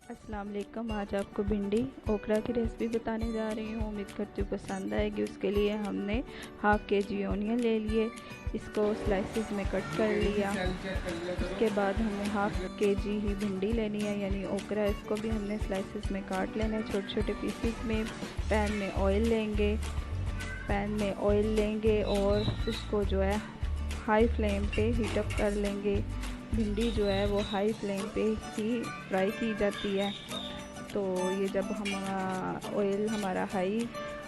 अस्सलाम वालेकुम। आज आपको भिंडी ओकरा की रेसिपी बताने जा रही हूँ। उम्मीद करती हूँ पसंद आएगी। उसके लिए हमने हाफ़ के जी ऑनियन ले लिए, इसको स्लाइसिस में कट कर लिया। उसके बाद हमें हाफ़ के जी ही भिंडी लेनी है, यानी ओकरा। इसको भी हमने स्लाइसिस में काट लेना है, छोटे छोटे पीसेस में। पैन में ऑयल लेंगे और उसको जो है हाई फ्लेम पे हीट अप कर लेंगे। भिंडी जो है वो हाई फ्लेम पे ही फ्राई की जाती है। तो ये जब ऑयल हमारा हाई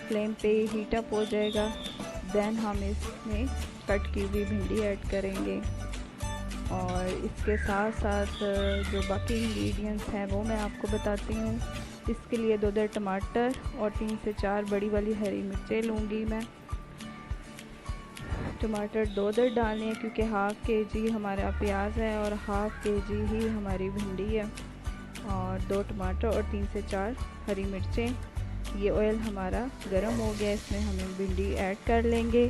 फ्लेम पे हीट अप हो जाएगा, देन हम इसमें कट की हुई भिंडी ऐड करेंगे। और इसके साथ साथ जो बाकी इंग्रेडिएंट्स हैं वो मैं आपको बताती हूँ। इसके लिए 2 टमाटर और 3 से 4 बड़ी वाली हरी मिर्चें लूँगी मैं। टमाटर 2 डालने हैं क्योंकि हाफ़ के जी हमारा प्याज है और हाफ़ के जी ही हमारी भिंडी है। और 2 टमाटर और 3 से 4 हरी मिर्चें। ये ऑयल हमारा गर्म हो गया, इसमें हमें भिंडी ऐड कर लेंगे।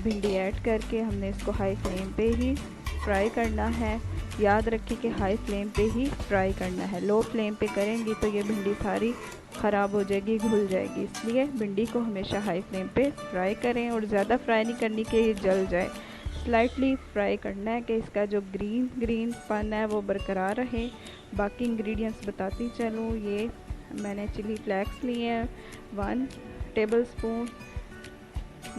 भिंडी ऐड करके हमने इसको हाई फ्लेम पे ही फ्राई करना है। याद रखें कि हाई फ्लेम पे ही फ्राई करना है। लो फ्लेम पे करेंगी तो ये भिंडी सारी ख़राब हो जाएगी, घुल जाएगी। इसलिए भिंडी को हमेशा हाई फ्लेम पे फ्राई करें और ज़्यादा फ्राई नहीं करनी कि ये जल जाए। स्लाइटली फ्राई करना है कि इसका जो ग्रीन पन है वो बरकरार रहे। बाकी इंग्रेडिएंट्स बताती चलूँ। ये मैंने चिली फ्लेक्स लिए हैं 1 टेबल स्पून।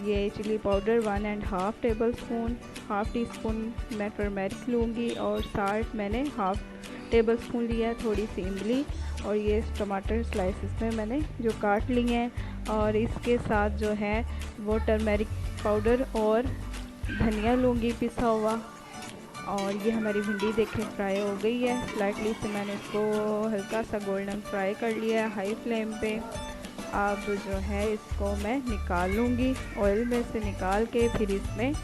ये chilli powder 1.5 tablespoon. Half teaspoon मैं टर्मेरिक लूँगी और साल्ट मैंने हाफ़ टेबल स्पून लिया है, थोड़ी सी इमली। और ये टमाटर स्लाइसेस में मैंने जो काट लिए हैं। और इसके साथ जो है वो टर्मेरिक पाउडर और धनिया लूँगी पिसा हुआ। और ये हमारी भिंडी देखें फ्राई हो गई है। स्लाइटली से मैंने इसको हल्का सा गोल्डन फ्राई कर लिया है हाई फ्लेम पे। अब जो है इसको मैं निकाल लूँगी ऑयल में से, निकाल के फिर इसमें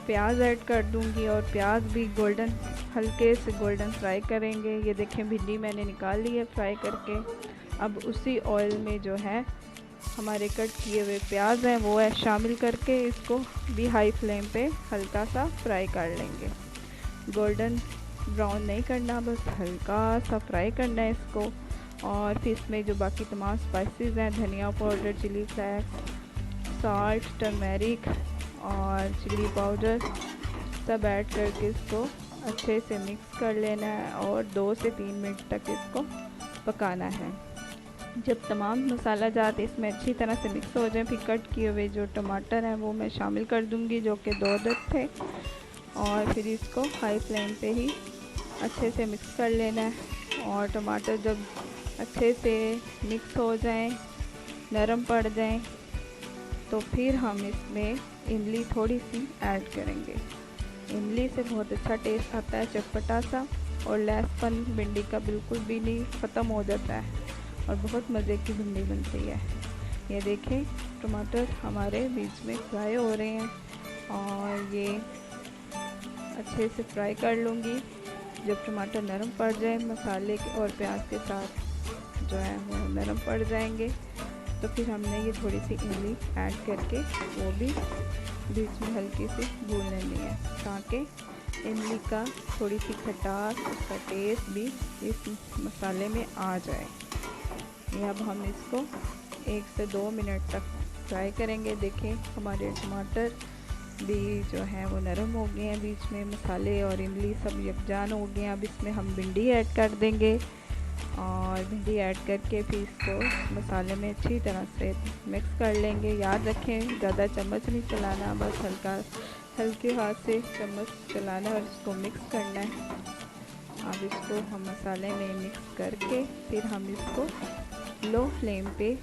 प्याज ऐड कर दूँगी और प्याज भी हल्के से गोल्डन फ्राई करेंगे। ये देखें भिंडी मैंने निकाल ली है फ्राई करके। अब उसी ऑयल में जो है हमारे कट किए हुए प्याज हैं वो है शामिल करके इसको भी हाई फ्लेम पे हल्का सा फ्राई कर लेंगे। गोल्डन ब्राउन नहीं करना, बस हल्का सा फ्राई करना है इसको। और फिर इसमें जो बाकी तमाम स्पाइसेस हैं, धनिया powder, chilli flakes, salt, turmeric और चिली पाउडर सब ऐड करके इसको अच्छे से मिक्स कर लेना है और 2 से 3 मिनट तक इसको पकाना है। जब तमाम मसाला जात इसमें अच्छी तरह से मिक्स हो जाए, फिर कट किए हुए जो टमाटर हैं वो मैं शामिल कर दूंगी, जो कि 2 अदद थे। और फिर इसको हाई फ्लेम पे ही अच्छे से मिक्स कर लेना है। और टमाटर जब अच्छे से मिक्स हो जाएं, नरम पड़ जाएं, तो फिर हम इसमें इमली थोड़ी सी ऐड करेंगे। इमली से बहुत अच्छा टेस्ट आता है, चटपटा सा, और लहसुन भिंडी का बिल्कुल भी नहीं, ख़त्म हो जाता है और बहुत मज़े की भिंडी बनती है। ये देखें टमाटर हमारे बीच में फ्राई हो रहे हैं और ये अच्छे से फ्राई कर लूँगी। जब टमाटर नरम पड़ जाए मसाले के और प्याज के साथ जो है वो नरम पड़ जाएंगे, तो फिर हमने ये थोड़ी सी इमली ऐड करके वो भी बीच में हल्की सी भून लेनी है, ताकि इमली का थोड़ी सी खटास, उसका टेस्ट भी इस मसाले में आ जाए। ये अब हम इसको 1 से 2 मिनट तक फ्राई करेंगे। देखें हमारे टमाटर भी जो है वो नरम हो गए हैं, बीच में मसाले और इमली सब यकजान हो गए हैं। अब इसमें हम भिंडी ऐड कर देंगे और भिंडी ऐड करके फिर इसको मसाले में अच्छी तरह से मिक्स कर लेंगे। याद रखें ज़्यादा चम्मच नहीं चलाना, बस हल्के हाथ से चम्मच चलाना और इसको मिक्स करना है। अब इसको हम मसाले में मिक्स करके फिर हम इसको लो फ्लेम पे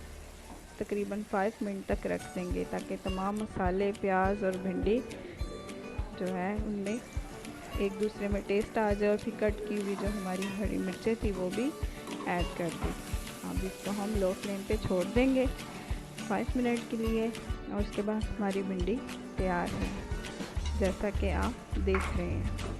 तकरीबन 5 मिनट तक रख देंगे, ताकि तमाम मसाले, प्याज और भिंडी जो है उनमें एक दूसरे में टेस्ट आ जाए। और फिर कट की हुई जो हमारी हरी मिर्चें थी वो भी ऐड कर दी। अब इसको हम लो फ्लेम पे छोड़ देंगे 5 मिनट के लिए और उसके बाद हमारी भिंडी तैयार है, जैसा कि आप देख रहे हैं।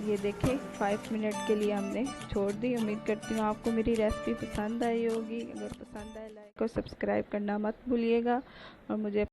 ये देखें 5 मिनट के लिए हमने छोड़ दी। उम्मीद करती हूँ आपको मेरी रेसिपी पसंद आई होगी। अगर पसंद आए लाइक और सब्सक्राइब करना मत भूलिएगा और मुझे